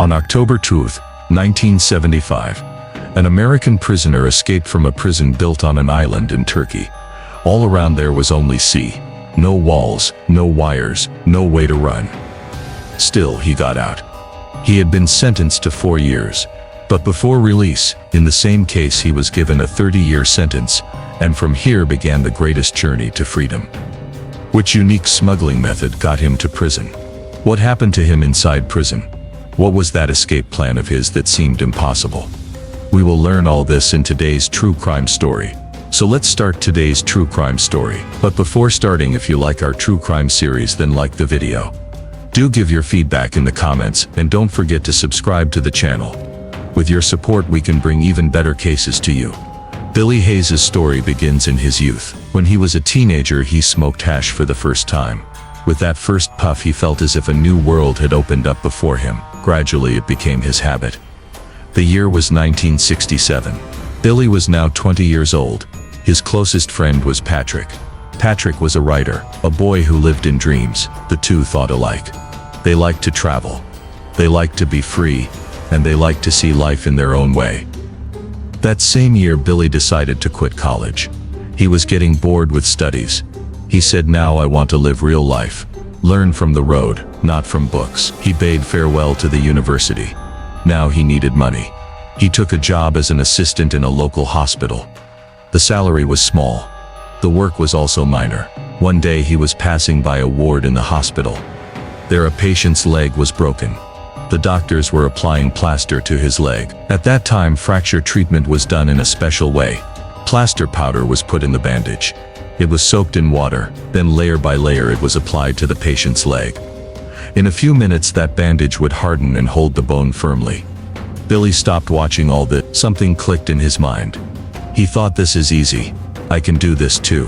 On October 2nd, 1975, an American prisoner escaped from a prison built on an island in Turkey. All around there was only sea. No walls, no wires, no way to run. Still, he got out. He had been sentenced to 4 years. But before release, in the same case he was given a 30-year sentence, and from here began the greatest journey to freedom. Which unique smuggling method got him to prison? What happened to him inside prison? What was that escape plan of his that seemed impossible? We will learn all this in today's true crime story. So let's start today's true crime story. But before starting, if you like our true crime series, then like the video. Do give your feedback in the comments, and don't forget to subscribe to the channel. With your support we can bring even better cases to you. Billy Hayes' story begins in his youth. When he was a teenager, he smoked hash for the first time. With that first puff, he felt as if a new world had opened up before him. Gradually it became his habit. The year was 1967. Billy was now 20 years old. His closest friend was Patrick. Patrick was a writer, a boy who lived in dreams. The two thought alike. They liked to travel. They liked to be free. And they liked to see life in their own way. That same year, Billy decided to quit college. He was getting bored with studies. He said, "Now I want to live real life. Learn from the road, not from books." He bade farewell to the university. Now he needed money. He took a job as an assistant in a local hospital. The salary was small. The work was also minor. One day he was passing by a ward in the hospital. There a patient's leg was broken. The doctors were applying plaster to his leg. At that time, fracture treatment was done in a special way. Plaster powder was put in the bandage. It was soaked in water, then layer by layer it was applied to the patient's leg. In a few minutes that bandage would harden and hold the bone firmly. Billy stopped watching all this. Something clicked in his mind. He thought, "This is easy. I can do this too."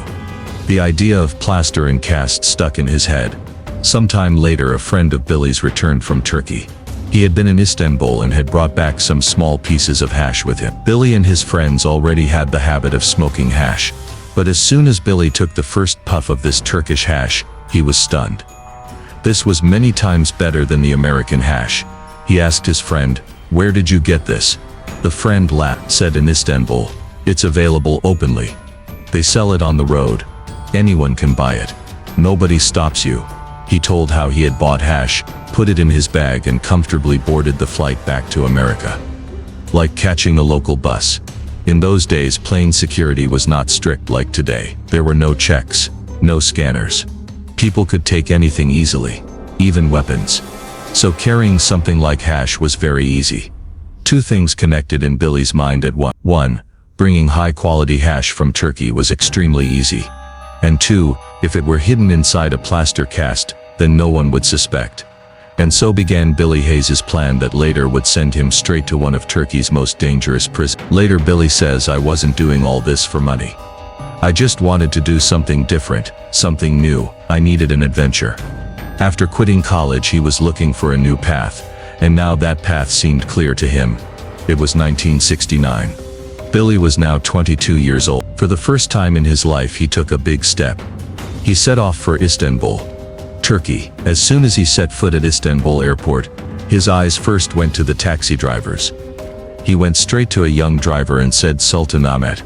The idea of plaster and cast stuck in his head. Sometime later, a friend of Billy's returned from Turkey. He had been in Istanbul and had brought back some small pieces of hash with him. Billy and his friends already had the habit of smoking hash. But as soon as Billy took the first puff of this Turkish hash, he was stunned. This was many times better than the American hash. He asked his friend, "Where did you get this?" The friend laughed, said, "In Istanbul. It's available openly. They sell it on the road. Anyone can buy it. Nobody stops you." He told how he had bought hash, put it in his bag and comfortably boarded the flight back to America. Like catching a local bus. In those days, plane security was not strict like today. There were no checks, no scanners. People could take anything easily, even weapons. So carrying something like hash was very easy. Two things connected in Billy's mind at once. One, bringing high-quality hash from Turkey was extremely easy. And two, if it were hidden inside a plaster cast, then no one would suspect. And so began Billy Hayes' plan that later would send him straight to one of Turkey's most dangerous prisons. Later Billy says, "I wasn't doing all this for money. I just wanted to do something different, something new. I needed an adventure." After quitting college, he was looking for a new path, and now that path seemed clear to him. It was 1969. Billy was now 22 years old. For the first time in his life, he took a big step. He set off for Istanbul, Turkey. As soon as he set foot at Istanbul airport, his eyes first went to the taxi drivers. He went straight to a young driver and said, "Sultanahmet."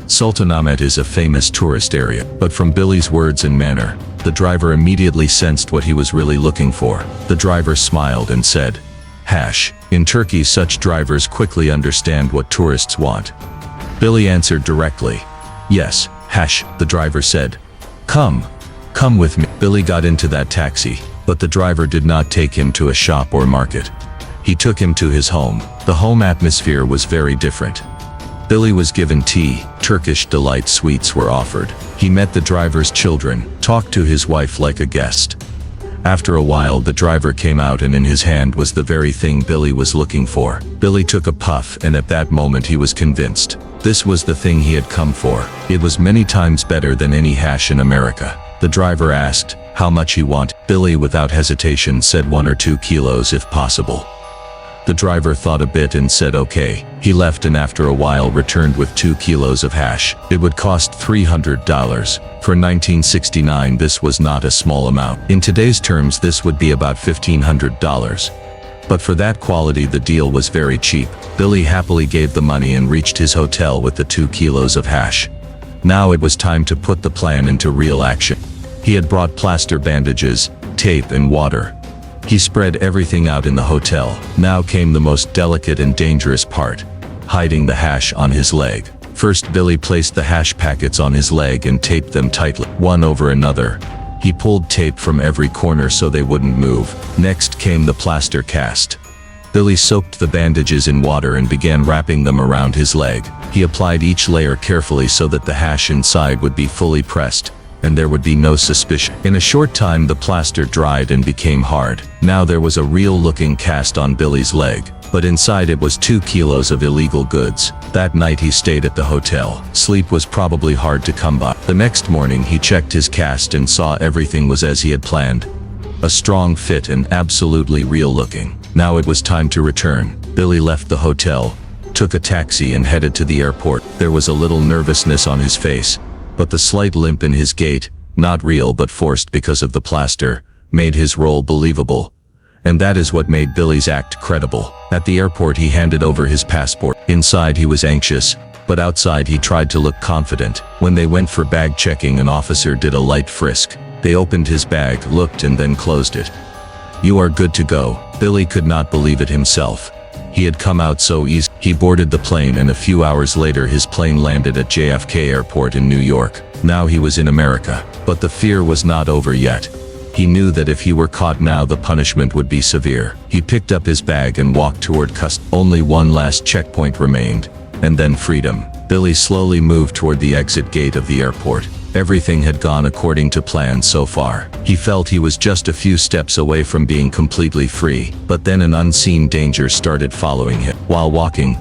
Sultanahmet is a famous tourist area, but from Billy's words and manner, the driver immediately sensed what he was really looking for. The driver smiled and said, "Hash." In Turkey, such drivers quickly understand what tourists want. Billy answered directly, "Yes, hash." The driver said, Come with me." Billy got into that taxi, but the driver did not take him to a shop or market. He took him to his home. The home atmosphere was very different. Billy was given tea, Turkish delight sweets were offered. He met the driver's children, talked to his wife like a guest. After a while, the driver came out and in his hand was the very thing Billy was looking for. Billy took a puff and at that moment he was convinced. This was the thing he had come for. It was many times better than any hash in America. The driver asked how much he wanted. Billy without hesitation said 1 or 2 kilos if possible. The driver thought a bit and said okay. He left and after a while returned with 2 kilos of hash. It would cost $300. For 1969 this was not a small amount. In today's terms this would be about $1,500. But for that quality, the deal was very cheap. Billy happily gave the money and reached his hotel with the 2 kilos of hash. Now it was time to put the plan into real action. He had brought plaster bandages, tape and water. He spread everything out in the hotel. Now came the most delicate and dangerous part: hiding the hash on his leg. First, Billy placed the hash packets on his leg and taped them tightly, one over another. He pulled tape from every corner so they wouldn't move. Next came the plaster cast. Billy soaked the bandages in water and began wrapping them around his leg. He applied each layer carefully so that the hash inside would be fully pressed, and there would be no suspicion. In a short time, the plaster dried and became hard. Now there was a real-looking cast on Billy's leg, but inside it was 2 kilos of illegal goods. That night he stayed at the hotel. Sleep was probably hard to come by. The next morning he checked his cast and saw everything was as he had planned. A strong fit and absolutely real-looking. Now it was time to return. Billy left the hotel, took a taxi and headed to the airport. There was a little nervousness on his face, but the slight limp in his gait, not real but forced because of the plaster, made his role believable. And that is what made Billy's act credible. At the airport he handed over his passport. Inside he was anxious, but outside he tried to look confident. When they went for bag checking, an officer did a light frisk. They opened his bag, looked and then closed it. "You are good to go." Billy could not believe it himself. He had come out so easy. He boarded the plane and a few hours later his plane landed at JFK Airport in New York. Now he was in America. But the fear was not over yet. He knew that if he were caught now, the punishment would be severe. He picked up his bag and walked toward customs. Only one last checkpoint remained, and then freedom. Billy slowly moved toward the exit gate of the airport. Everything had gone according to plan so far. He felt he was just a few steps away from being completely free, but then an unseen danger started following him. While walking,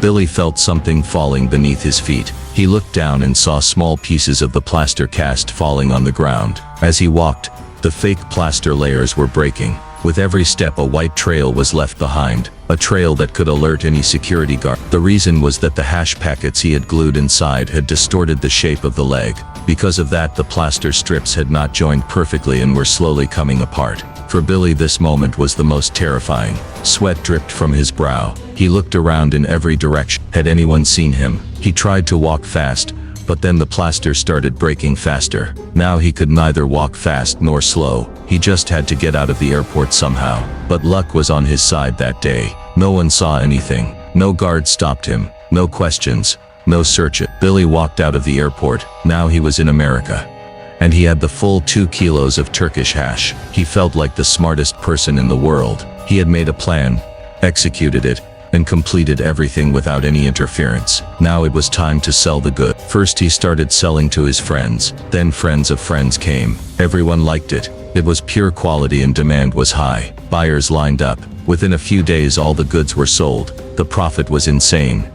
Billy felt something falling beneath his feet. He looked down and saw small pieces of the plaster cast falling on the ground. As he walked, the fake plaster layers were breaking. With every step, a white trail was left behind, a trail that could alert any security guard. The reason was that the hash packets he had glued inside had distorted the shape of the leg. Because of that, the plaster strips had not joined perfectly and were slowly coming apart. For Billy, this moment was the most terrifying. Sweat dripped from his brow. He looked around in every direction. Had anyone seen him? He tried to walk fast, but then the plaster started breaking faster. Now he could neither walk fast nor slow. He just had to get out of the airport somehow. But luck was on his side that day. No one saw anything. No guard stopped him. No questions. No search. Billy walked out of the airport. Now he was in America. And he had the full 2 kilos of Turkish hash. He felt like the smartest person in the world. He had made a plan, executed it, and completed everything without any interference. Now it was time to sell the good. First he started selling to his friends, then friends of friends came. Everyone liked it. It was pure quality and demand was high. Buyers lined up. Within a few days all the goods were sold. The profit was insane.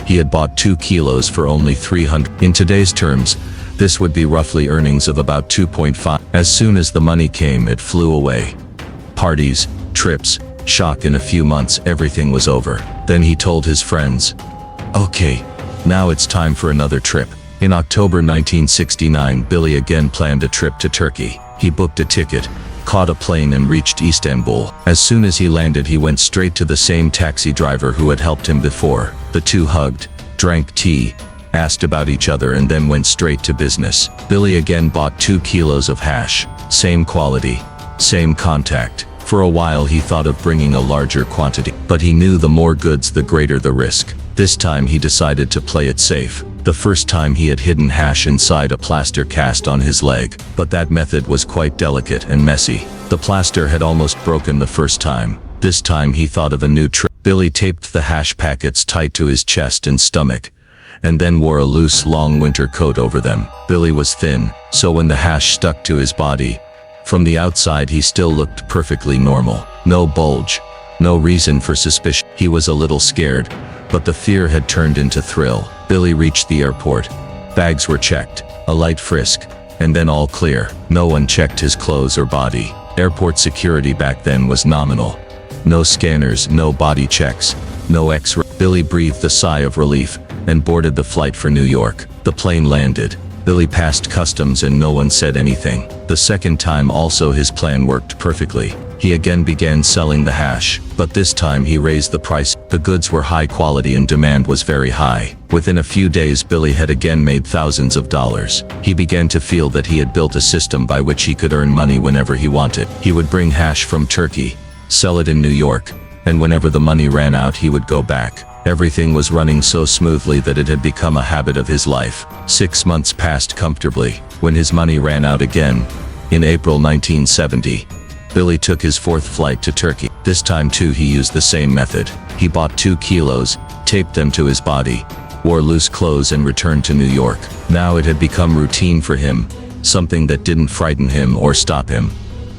He had bought 2 kilos for only 300. In today's terms, this would be roughly earnings of about 2.5. As soon as the money came, it flew away. Parties, trips, shock. In a few months everything was over. Then he told his friends, "Okay, now it's time for another trip." In October 1969, Billy again planned a trip to Turkey. He booked a ticket, caught a plane and reached Istanbul. As soon as he landed, he went straight to the same taxi driver who had helped him before. The two hugged, drank tea, asked about each other and then went straight to business. Billy again bought 2 kilos of hash. Same quality, same contact. For a while he thought of bringing a larger quantity, but he knew the more goods the greater the risk. This time he decided to play it safe. The first time he had hidden hash inside a plaster cast on his leg, but that method was quite delicate and messy. The plaster had almost broken the first time. This time he thought of a new trick. Billy taped the hash packets tight to his chest and stomach, and then wore a loose long winter coat over them. Billy was thin, so when the hash stuck to his body, from the outside he still looked perfectly normal. No bulge, no reason for suspicion. He was a little scared, but the fear had turned into thrill. Billy reached the airport. Bags were checked, a light frisk, and then all clear. No one checked his clothes or body. Airport security back then was nominal. No scanners, no body checks, no X-ray. Billy breathed a sigh of relief and boarded the flight for New York. The plane landed. Billy passed customs and no one said anything. The second time also his plan worked perfectly. He again began selling the hash, but this time he raised the price. The goods were high quality and demand was very high. Within a few days, Billy had again made thousands of dollars. He began to feel that he had built a system by which he could earn money whenever he wanted. He would bring hash from Turkey, sell it in New York, and whenever the money ran out, he would go back. Everything was running so smoothly that it had become a habit of his life. 6 months passed comfortably. When his money ran out again, in April 1970, Billy took his fourth flight to Turkey. This time too he used the same method. He bought 2 kilos, taped them to his body, wore loose clothes and returned to New York. Now it had become routine for him, something that didn't frighten him or stop him.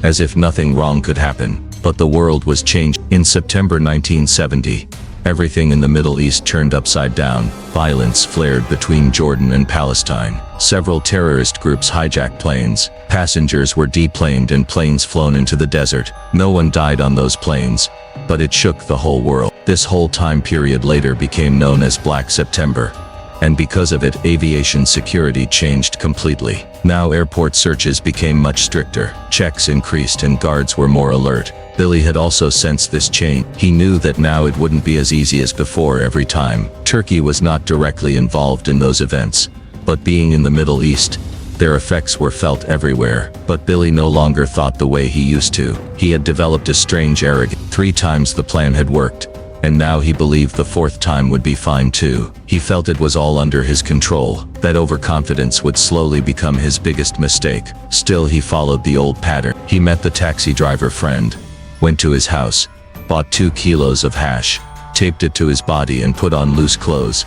As if nothing wrong could happen. But the world was changed. In September 1970, everything in the Middle East turned upside down. Violence flared between Jordan and Palestine. Several terrorist groups hijacked planes. Passengers were deplaned and planes flown into the desert. No one died on those planes, but it shook the whole world. This whole time period later became known as Black September. And because of it, aviation security changed completely. Now airport searches became much stricter. Checks increased and guards were more alert. Billy had also sensed this change. He knew that now it wouldn't be as easy as before every time. Turkey was not directly involved in those events, but being in the Middle East, their effects were felt everywhere. But Billy no longer thought the way he used to. He had developed a strange arrogance. 3 times the plan had worked, and now he believed the 4th time would be fine too. He felt it was all under his control, that overconfidence would slowly become his biggest mistake. Still, he followed the old pattern. He met the taxi driver friend, went to his house, bought 2 kilos of hash, taped it to his body and put on loose clothes,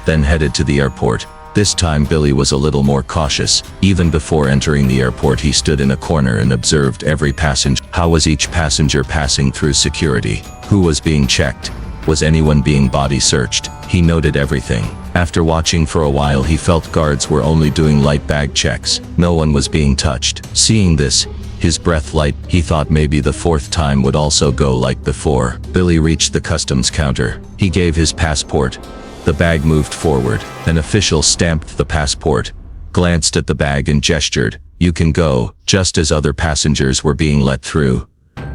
then headed to the airport. This time Billy was a little more cautious. Even before entering the airport, he stood in a corner and observed every passenger. How was each passenger passing through security? Who was being checked? Was anyone being body searched? He noted everything. After watching for a while, he felt guards were only doing light bag checks. No one was being touched. Seeing this, his breath light. He thought maybe the 4th time would also go like before. Billy reached the customs counter. He gave his passport. The bag moved forward. An official stamped the passport, glanced at the bag and gestured, "You can go," just as other passengers were being let through.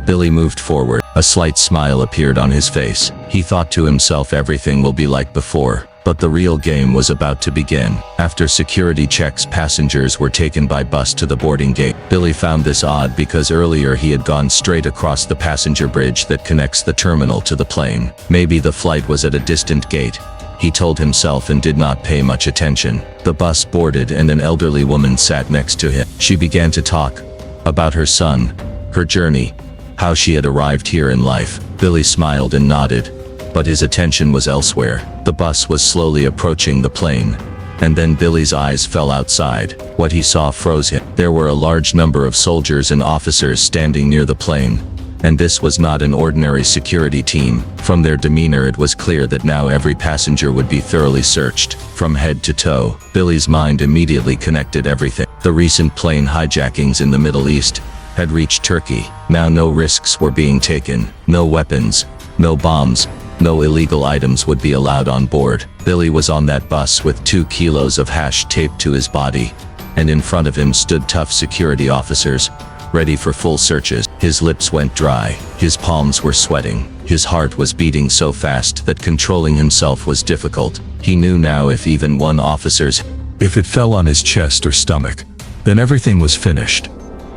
Billy moved forward. A slight smile appeared on his face. He thought to himself, everything will be like before. But the real game was about to begin. After security checks, passengers were taken by bus to the boarding gate. Billy found this odd because earlier he had gone straight across the passenger bridge that connects the terminal to the plane. Maybe the flight was at a distant gate, he told himself, and did not pay much attention. The bus boarded and an elderly woman sat next to him. She began to talk about her son, her journey, how she had arrived here in life. Billy smiled and nodded, but his attention was elsewhere. The bus was slowly approaching the plane, and then Billy's eyes fell outside. What he saw froze him. There were a large number of soldiers and officers standing near the plane, and this was not an ordinary security team. From their demeanor, it was clear that now every passenger would be thoroughly searched, from head to toe. Billy's mind immediately connected everything. The recent plane hijackings in the Middle East had reached Turkey. Now no risks were being taken. No weapons, no bombs, no illegal items would be allowed on board. Billy was on that bus with 2 kilos of hash taped to his body, and in front of him stood tough security officers, ready for full searches. His lips went dry, his palms were sweating, his heart was beating so fast that controlling himself was difficult. He knew now if even one if it fell on his chest or stomach, then everything was finished.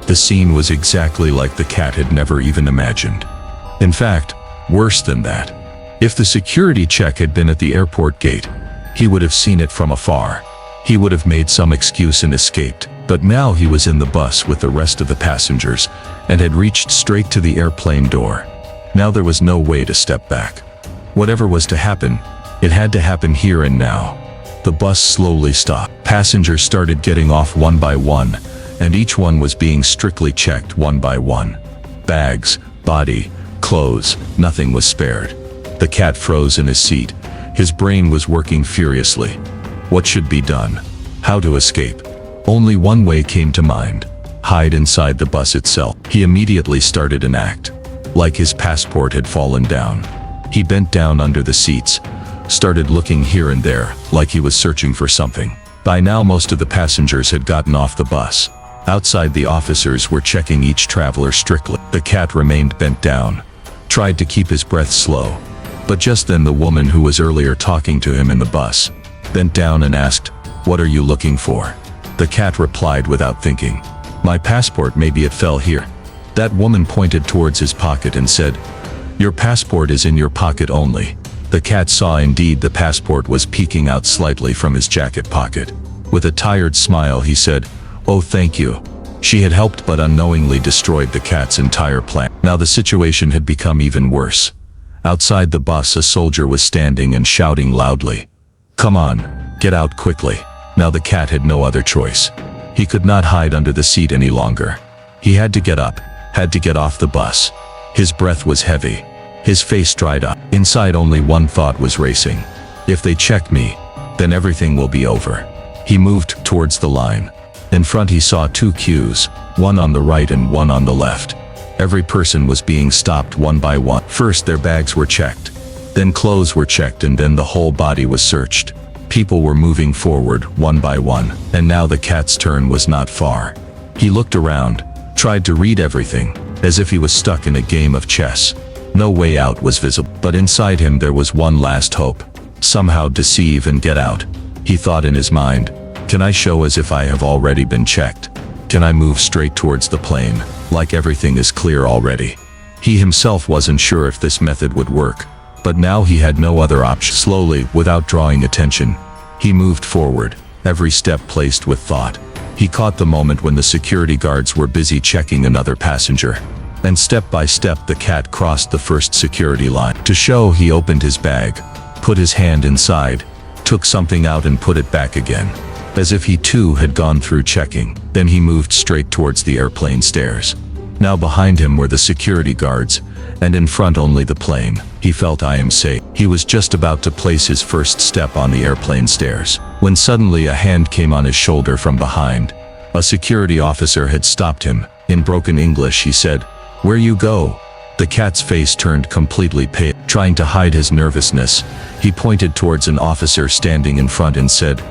The scene was exactly like the cat had never even imagined. In fact, worse than that. If the security check had been at the airport gate, he would have seen it from afar. He would have made some excuse and escaped. But now he was in the bus with the rest of the passengers and had reached straight to the airplane door. Now there was no way to step back. Whatever was to happen, it had to happen here and now. The bus slowly stopped. Passengers started getting off one by one, and each one was being strictly checked one by one. Bags, body, clothes, nothing was spared. The cat froze in his seat. His brain was working furiously. What should be done? How to escape? Only one way came to mind: hide inside the bus itself. He immediately started an act, like his passport had fallen down. He bent down under the seats, started looking here and there, like he was searching for something. By now most of the passengers had gotten off the bus. Outside, the officers were checking each traveler strictly. The cat remained bent down, tried to keep his breath slow. But just then the woman who was earlier talking to him in the bus bent down and asked, "What are you looking for?" The cat replied without thinking, "My passport, maybe it fell here." That woman pointed towards his pocket and said, "Your passport is in your pocket only." The cat saw indeed the passport was peeking out slightly from his jacket pocket. With a tired smile he said, "Oh, thank you." She had helped but unknowingly destroyed the cat's entire plan. Now the situation had become even worse. Outside the bus a soldier was standing and shouting loudly, "Come on, get out quickly." Now the cat had no other choice. He could not hide under the seat any longer. He had to get up, had to get off the bus. His breath was heavy. His face dried up. Inside only one thought was racing. If they check me, then everything will be over. He moved towards the line. In front he saw two queues, one on the right and one on the left. Every person was being stopped one by one. First their bags were checked, then clothes were checked, and then the whole body was searched. People were moving forward one by one, and now the cat's turn was not far. He looked around, tried to read everything, as if he was stuck in a game of chess. No way out was visible, but inside him there was one last hope. Somehow deceive and get out. He thought in his mind, "Can I show as if I have already been checked? Can I move straight towards the plane, like everything is clear already?" He himself wasn't sure if this method would work, but now he had no other option. Slowly, without drawing attention, he moved forward, every step placed with thought. He caught the moment when the security guards were busy checking another passenger. And step by step the cat crossed the first security line. To show, he opened his bag, put his hand inside, took something out and put it back again, as if he too had gone through checking. Then he moved straight towards the airplane stairs. Now behind him were the security guards, and in front only the plane. He felt, "I am safe." He was just about to place his first step on the airplane stairs, when suddenly a hand came on his shoulder from behind. A security officer had stopped him. In broken English he said, "Where you go?" The cat's face turned completely pale. Trying to hide his nervousness, he pointed towards an officer standing in front and said,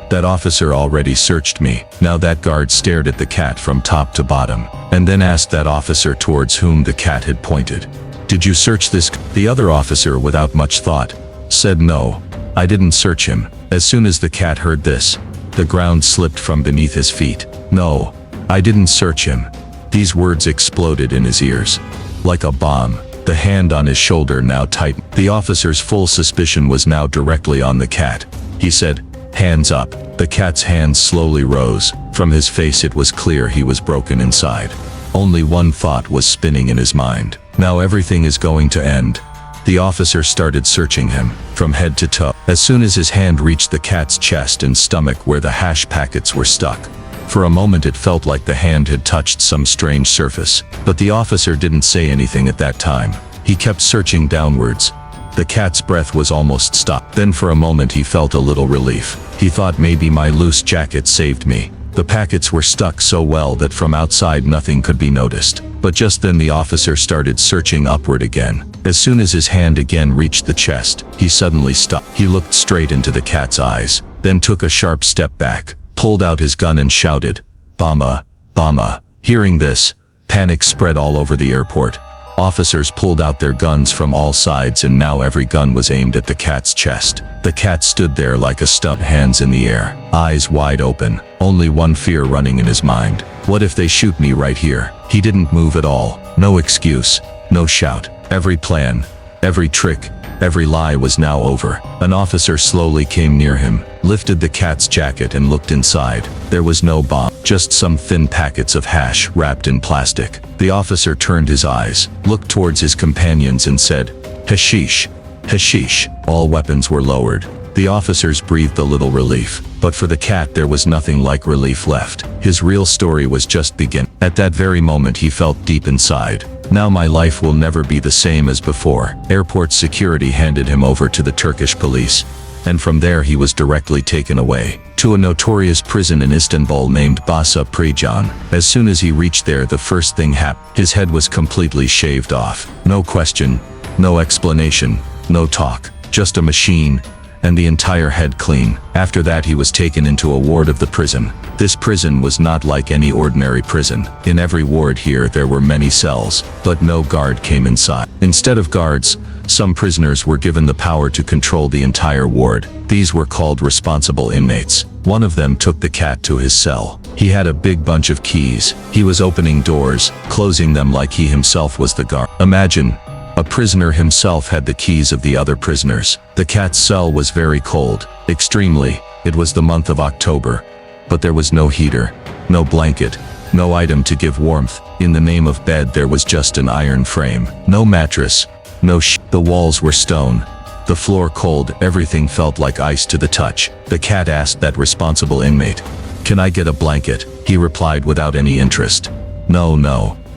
"That officer already searched me." Now that guard stared at the cat from top to bottom, and then asked that officer towards whom the cat had pointed, "Did you search this?" The other officer, without much thought, said, "No, I didn't search him." As soon as the cat heard this, the ground slipped from beneath his feet. "No, I didn't search him." These words exploded in his ears. Like a bomb, the hand on his shoulder now tightened. The officer's full suspicion was now directly on the cat. He said, "Hands up." The cat's hands slowly rose. From his face it was clear he was broken inside. Only one thought was spinning in his mind. Now everything is going to end. The officer started searching him, from head to toe. As soon as his hand reached the cat's chest and stomach where the hash packets were stuck, for a moment it felt like the hand had touched some strange surface. But the officer didn't say anything at that time. He kept searching downwards. The cat's breath was almost stopped. Then for a moment he felt a little relief. He thought, maybe my loose jacket saved me. The packets were stuck so well that from outside nothing could be noticed. But just then the officer started searching upward again. As soon as his hand again reached the chest, he suddenly stopped. He looked straight into the cat's eyes, then took a sharp step back, pulled out his gun and shouted, "Bama, Bama." Hearing this, panic spread all over the airport. Officers pulled out their guns from all sides, and now every gun was aimed at the cat's chest. The cat stood there like a stump, hands in the air, eyes wide open, only one fear running in his mind. What if they shoot me right here? He didn't move at all. No excuse, no shout. Every plan, every trick, every lie was now over. An officer slowly came near him, lifted the cat's jacket and looked inside. There was no bomb, just some thin packets of hash wrapped in plastic. The officer turned his eyes, looked towards his companions and said, "Hashish, hashish." All weapons were lowered. The officers breathed a little relief, but for the cat there was nothing like relief left. His real story was just beginning. At that very moment he felt deep inside, "Now my life will never be the same as before." Airport security handed him over to the Turkish police, and from there he was directly taken away to a notorious prison in Istanbul named Basa Prejan. As soon as he reached there, the first thing happened. His head was completely shaved off. No question, no explanation, no talk, just a machine, and the entire head clean. After that he was taken into a ward of the prison. This prison was not like any ordinary prison. In every ward here there were many cells, but no guard came inside. Instead of guards, some prisoners were given the power to control the entire ward. These were called responsible inmates. One of them took the cat to his cell. He had a big bunch of keys. He was opening doors, closing them like he himself was the guard. Imagine, a prisoner himself had the keys of the other prisoners. The cat's cell was very cold, extremely. It was the month of October, but there was no heater, no blanket, no item to give warmth. In the name of bed there was just an iron frame. No mattress, no the walls were stone. The floor cold, everything felt like ice to the touch. The cat asked that responsible inmate, "Can I get a blanket?" He replied without any interest, "No,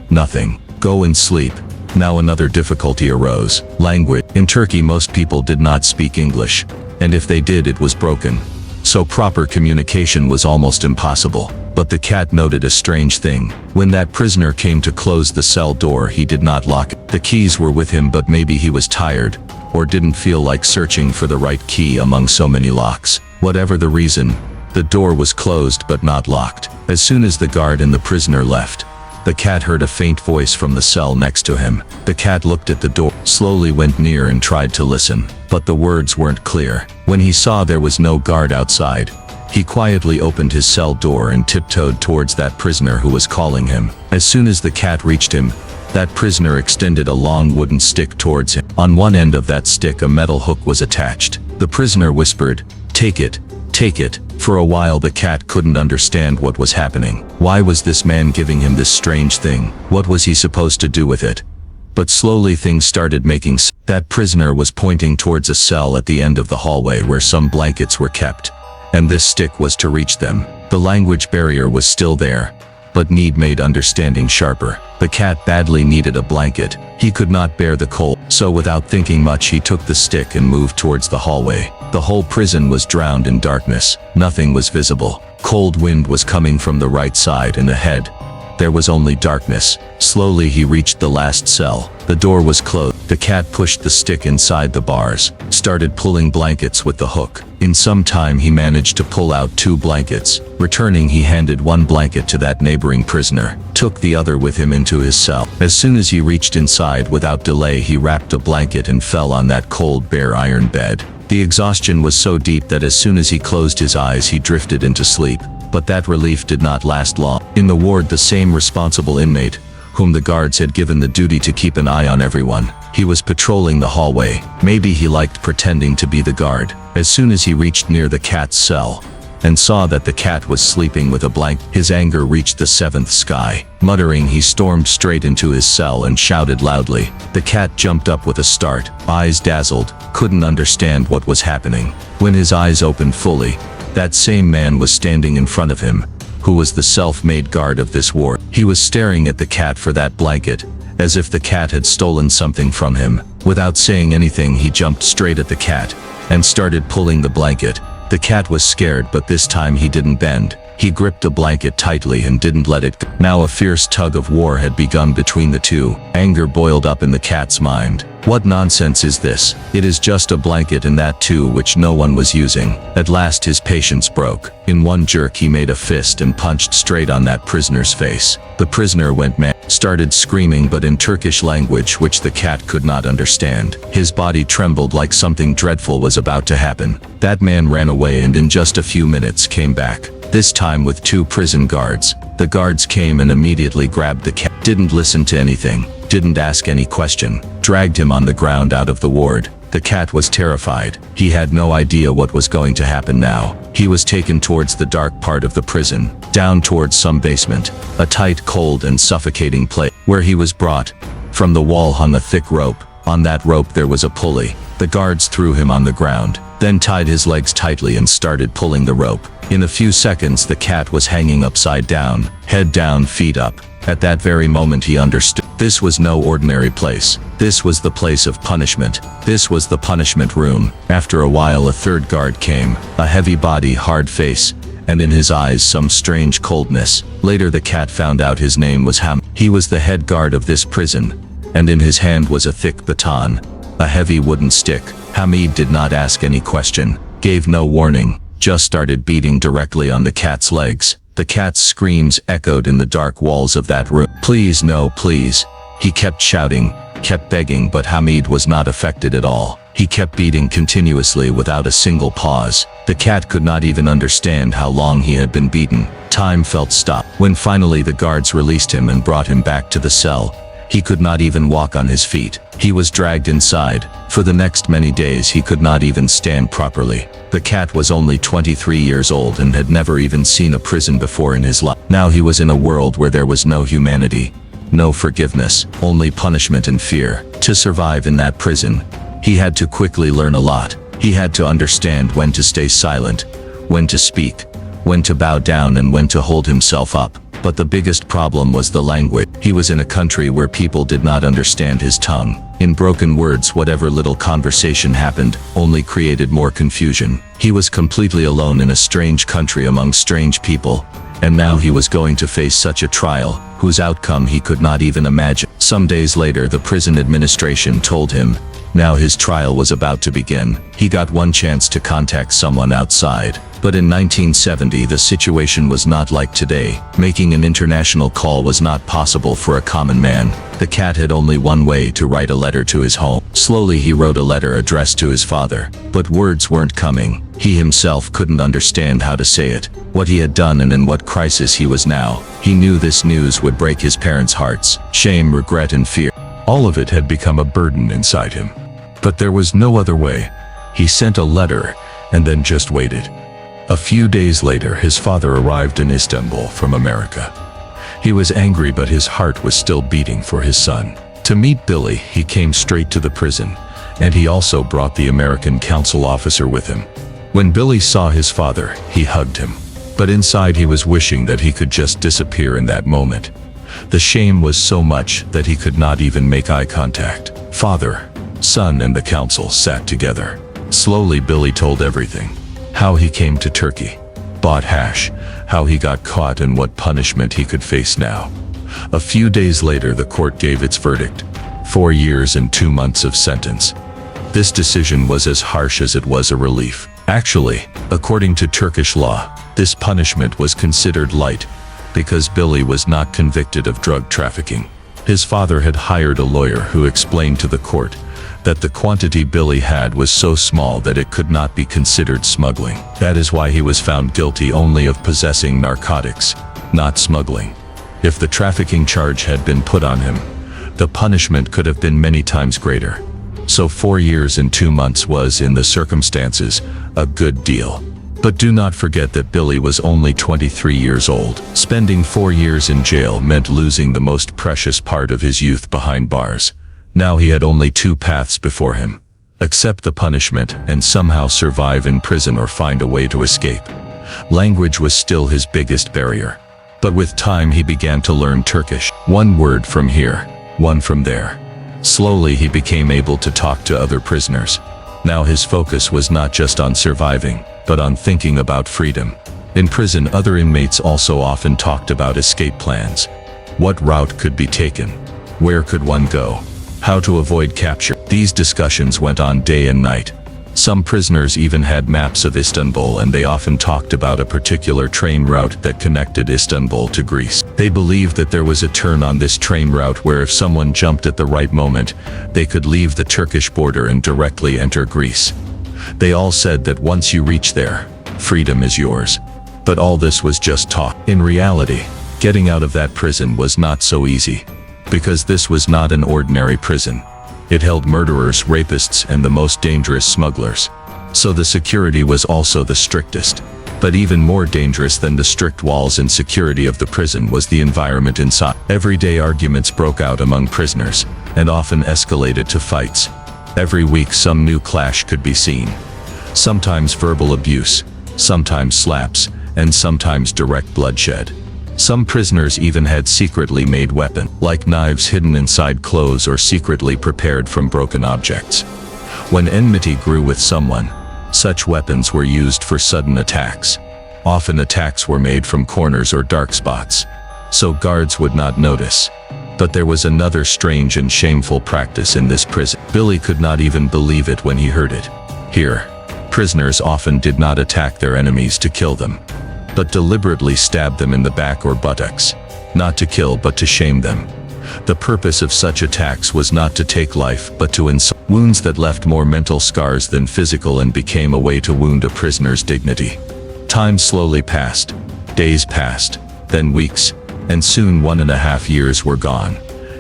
nothing. Go and sleep." Now another difficulty arose. Language. In Turkey most people did not speak English, and if they did it was broken. So proper communication was almost impossible. But the cat noted a strange thing. When that prisoner came to close the cell door he did not lock it. The keys were with him, but maybe he was tired, or didn't feel like searching for the right key among so many locks. Whatever the reason, the door was closed but not locked. As soon as the guard and the prisoner left, the cat heard a faint voice from the cell next to him. The cat looked at the door, slowly went near and tried to listen, but the words weren't clear. When he saw there was no guard outside, he quietly opened his cell door and tiptoed towards that prisoner who was calling him. As soon as the cat reached him, that prisoner extended a long wooden stick towards him. On one end of that stick a metal hook was attached. The prisoner whispered, "Take it, take it." For a while the cat couldn't understand what was happening. Why was this man giving him this strange thing? What was he supposed to do with it? But slowly things started making sense. That prisoner was pointing towards a cell at the end of the hallway where some blankets were kept, and this stick was to reach them. The language barrier was still there, but need made understanding sharper. The cat badly needed a blanket. He could not bear the cold, so without thinking much he took the stick and moved towards the hallway. The whole prison was drowned in darkness. Nothing was visible. Cold wind was coming from the right side and ahead. There was only darkness. Slowly he reached the last cell. The door was closed. The cat pushed the stick inside the bars, started pulling blankets with the hook. In some time he managed to pull out 2 blankets. Returning, he handed one blanket to that neighboring prisoner, took the other with him into his cell. As soon as he reached inside, without delay he wrapped a blanket and fell on that cold bare iron bed. The exhaustion was so deep that as soon as he closed his eyes he drifted into sleep. But that relief did not last long. In the ward, the same responsible inmate, whom the guards had given the duty to keep an eye on everyone, he was patrolling the hallway. Maybe he liked pretending to be the guard. As soon as he reached near the cat's cell, and saw that the cat was sleeping with a blanket, his anger reached the 7th sky. Muttering, he stormed straight into his cell and shouted loudly. The cat jumped up with a start, eyes dazzled, couldn't understand what was happening. When his eyes opened fully, that same man was standing in front of him, who was the self-made guard of this ward. He was staring at the cat for that blanket, as if the cat had stolen something from him. Without saying anything, he jumped straight at the cat and started pulling the blanket. The cat was scared, but this time he didn't bend. He gripped the blanket tightly and didn't let it go. Now a fierce tug of war had begun between the two. Anger boiled up in the cat's mind. What nonsense is this? It is just a blanket, and that too which no one was using. At last his patience broke. In one jerk he made a fist and punched straight on that prisoner's face. The prisoner went mad, started screaming, but in Turkish language which the cat could not understand. His body trembled like something dreadful was about to happen. That man ran away and in just a few minutes came back. This time with 2 prison guards. The guards came and immediately grabbed the cat. Didn't listen to anything, didn't ask any question, dragged him on the ground out of the ward. The cat was terrified. He had no idea what was going to happen now. He was taken towards the dark part of the prison, down towards some basement, a tight, cold and suffocating place. Where he was brought, from the wall hung a thick rope. On that rope there was a pulley. The guards threw him on the ground, then tied his legs tightly and started pulling the rope. In a few seconds the cat was hanging upside down, head down, feet up. At that very moment he understood. This was no ordinary place. This was the place of punishment. This was the punishment room. After a while a third guard came, a heavy body, hard face, and in his eyes some strange coldness. Later the cat found out his name was Ham. He was the head guard of this prison, and in his hand was a thick baton, a heavy wooden stick. Hamid did not ask any question, gave no warning, just started beating directly on the cat's legs. The cat's screams echoed in the dark walls of that room. "Please, no, please." He kept shouting, kept begging, but Hamid was not affected at all. He kept beating continuously without a single pause. The cat could not even understand how long he had been beaten. Time felt stopped. When finally the guards released him and brought him back to the cell, he could not even walk on his feet. He was dragged inside. For the next many days he could not even stand properly. The cat was only 23 years old and had never even seen a prison before in his life. Now he was in a world where there was no humanity, no forgiveness, only punishment and fear. To survive in that prison, he had to quickly learn a lot. He had to understand when to stay silent, when to speak, when to bow down, and when to hold himself up. But the biggest problem was the language. He was in a country where people did not understand his tongue. In broken words, whatever little conversation happened only created more confusion. He was completely alone in a strange country among strange people, and now he was going to face such a trial, whose outcome he could not even imagine. Some days later, the prison administration told him now his trial was about to begin. He got one chance to contact someone outside. But in 1970, the situation was not like today. Making an international call was not possible for a common man. The cat had only one way: to write a letter to his home. Slowly he wrote a letter addressed to his father, but words weren't coming. He himself couldn't understand how to say it, what he had done and in what crisis he was now. He knew this news would break his parents' hearts. Shame, regret and fear, all of it had become a burden inside him. But there was no other way. He sent a letter and then just waited. A few days later, his father arrived in Istanbul from America. He was angry, but his heart was still beating for his son. To meet Billy, he came straight to the prison, and he also brought the American council officer with him. When Billy saw his father, he hugged him. But inside he was wishing that he could just disappear in that moment. The shame was so much that he could not even make eye contact. Father, son and the council sat together. Slowly Billy told everything. How he came to Turkey, bought hash, how he got caught and what punishment he could face now. A few days later the court gave its verdict. 4 years and 2 months of sentence. This decision was as harsh as it was a relief. Actually, according to Turkish law, this punishment was considered light because Billy was not convicted of drug trafficking. His father had hired a lawyer who explained to the court that the quantity Billy had was so small that it could not be considered smuggling. That is why he was found guilty only of possessing narcotics, not smuggling. If the trafficking charge had been put on him, the punishment could have been many times greater. So 4 years and 2 months was, in the circumstances, a good deal. But do not forget that Billy was only 23 years old. Spending 4 years in jail meant losing the most precious part of his youth behind bars. Now he had only 2 paths before him: accept the punishment and somehow survive in prison, or find a way to escape. Language was still his biggest barrier. But with time he began to learn Turkish. One word from here, one from there. Slowly he became able to talk to other prisoners. Now his focus was not just on surviving, but on thinking about freedom. In prison, other inmates also often talked about escape plans. What route could be taken? Where could one go? How to avoid capture. These discussions went on day and night. Some prisoners even had maps of Istanbul, and they often talked about a particular train route that connected Istanbul to Greece. They believed that there was a turn on this train route where if someone jumped at the right moment, they could leave the Turkish border and directly enter Greece. They all said that once you reach there, freedom is yours. But all this was just talk. In reality, getting out of that prison was not so easy. Because this was not an ordinary prison. It held murderers, rapists, and the most dangerous smugglers. So the security was also the strictest. But even more dangerous than the strict walls and security of the prison was the environment inside. Everyday arguments broke out among prisoners, and often escalated to fights. Every week some new clash could be seen. Sometimes verbal abuse, sometimes slaps, and sometimes direct bloodshed. Some prisoners even had secretly made weapons, like knives hidden inside clothes or secretly prepared from broken objects. When enmity grew with someone, such weapons were used for sudden attacks. Often attacks were made from corners or dark spots, so guards would not notice. But there was another strange and shameful practice in this prison. Billy could not even believe it when he heard it. Here, prisoners often did not attack their enemies to kill them, but deliberately stabbed them in the back or buttocks, not to kill but to shame them. The purpose of such attacks was not to take life but to insult. Wounds that left more mental scars than physical and became a way to wound a prisoner's dignity. Time slowly passed. Days passed, then weeks, and soon 1.5 years were gone,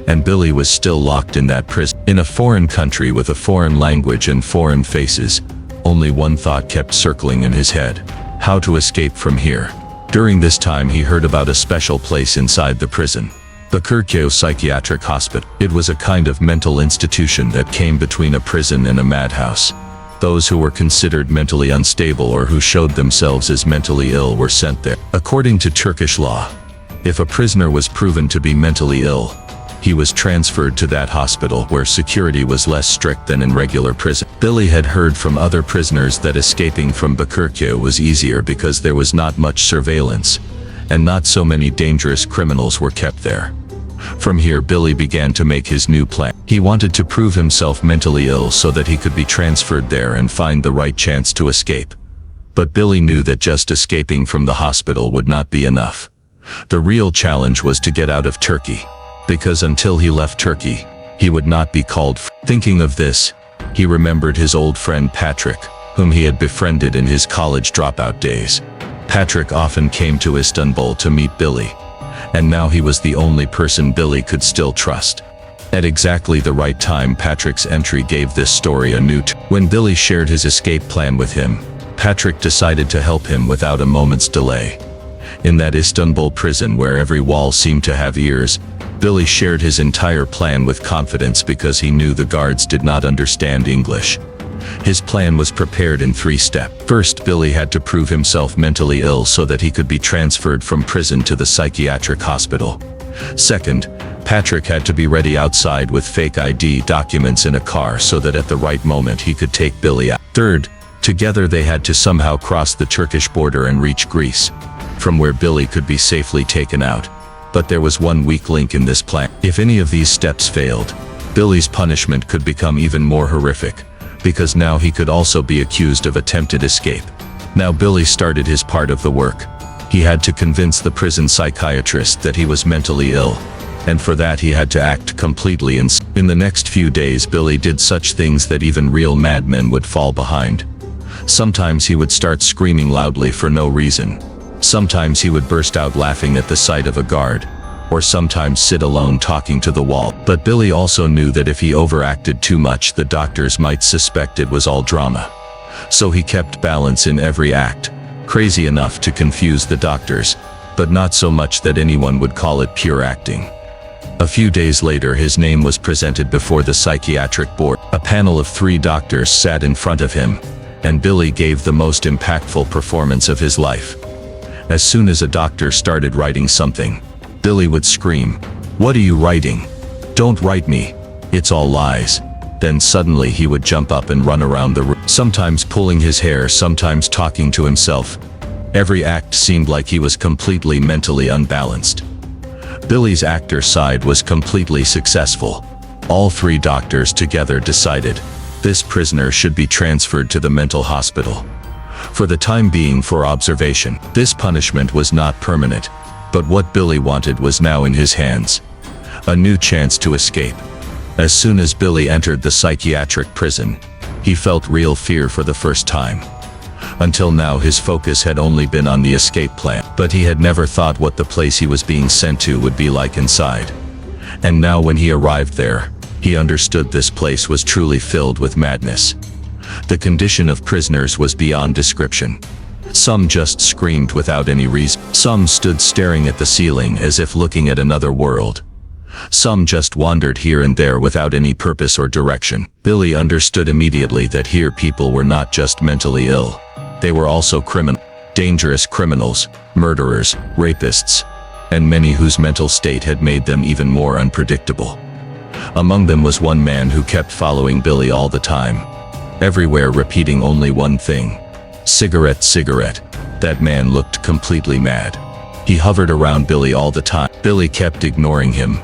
and Billy was still locked in that prison. In a foreign country with a foreign language and foreign faces, only one thought kept circling in his head: how to escape from here. During this time he heard about a special place inside the prison, the Cheri Psychiatric Hospital. It was a kind of mental institution that came between a prison and a madhouse. Those who were considered mentally unstable or who showed themselves as mentally ill were sent there. According to Turkish law, if a prisoner was proven to be mentally ill, he was transferred to that hospital where security was less strict than in regular prison. Billy had heard from other prisoners that escaping from Bakırköy was easier because there was not much surveillance, and not so many dangerous criminals were kept there. From here Billy began to make his new plan. He wanted to prove himself mentally ill so that he could be transferred there and find the right chance to escape. But Billy knew that just escaping from the hospital would not be enough. The real challenge was to get out of Turkey, because until he left Turkey, he would not be called free. Thinking of this, he remembered his old friend Patrick, whom he had befriended in his college dropout days. Patrick often came to Istanbul to meet Billy, and now he was the only person Billy could still trust. At exactly the right time, Patrick's entry gave this story a new turn. When Billy shared his escape plan with him, Patrick decided to help him without a moment's delay. In that Istanbul prison where every wall seemed to have ears, Billy shared his entire plan with confidence because he knew the guards did not understand English. His plan was prepared in 3 steps. First, Billy had to prove himself mentally ill so that he could be transferred from prison to the psychiatric hospital. Second, Patrick had to be ready outside with fake ID documents in a car so that at the right moment he could take Billy out. Third, together they had to somehow cross the Turkish border and reach Greece, from where Billy could be safely taken out. But there was one weak link in this plan. If any of these steps failed, Billy's punishment could become even more horrific, because now he could also be accused of attempted escape. Now Billy started his part of the work. He had to convince the prison psychiatrist that he was mentally ill, and for that he had to act completely insane. In the next few days Billy did such things that even real madmen would fall behind. Sometimes he would start screaming loudly for no reason. Sometimes he would burst out laughing at the sight of a guard, or sometimes sit alone talking to the wall. But Billy also knew that if he overacted too much, the doctors might suspect it was all drama. So he kept balance in every act, crazy enough to confuse the doctors, but not so much that anyone would call it pure acting. A few days later his name was presented before the psychiatric board. A panel of 3 doctors sat in front of him, and Billy gave the most impactful performance of his life. As soon as a doctor started writing something, Billy would scream, "What are you writing? Don't write me. It's all lies." Then suddenly he would jump up and run around the room, sometimes pulling his hair, sometimes talking to himself. Every act seemed like he was completely mentally unbalanced. Billy's actor side was completely successful. All 3 doctors together decided this prisoner should be transferred to the mental hospital, for the time being, for observation. This punishment was not permanent, but what Billy wanted was now in his hands. A new chance to escape. As soon as Billy entered the psychiatric prison, he felt real fear for the first time. Until now his focus had only been on the escape plan, but he had never thought what the place he was being sent to would be like inside. And now when he arrived there, he understood this place was truly filled with madness. The condition of prisoners was beyond description. Some just screamed without any reason. Some stood staring at the ceiling as if looking at another world. Some just wandered here and there without any purpose or direction. Billy understood immediately that here people were not just mentally ill. They were also dangerous criminals, murderers, rapists, and many whose mental state had made them even more unpredictable. Among them was one man who kept following Billy all the time, everywhere repeating only one thing: "Cigarette, cigarette." That man looked completely mad. He hovered around Billy all the time. Billy kept ignoring him,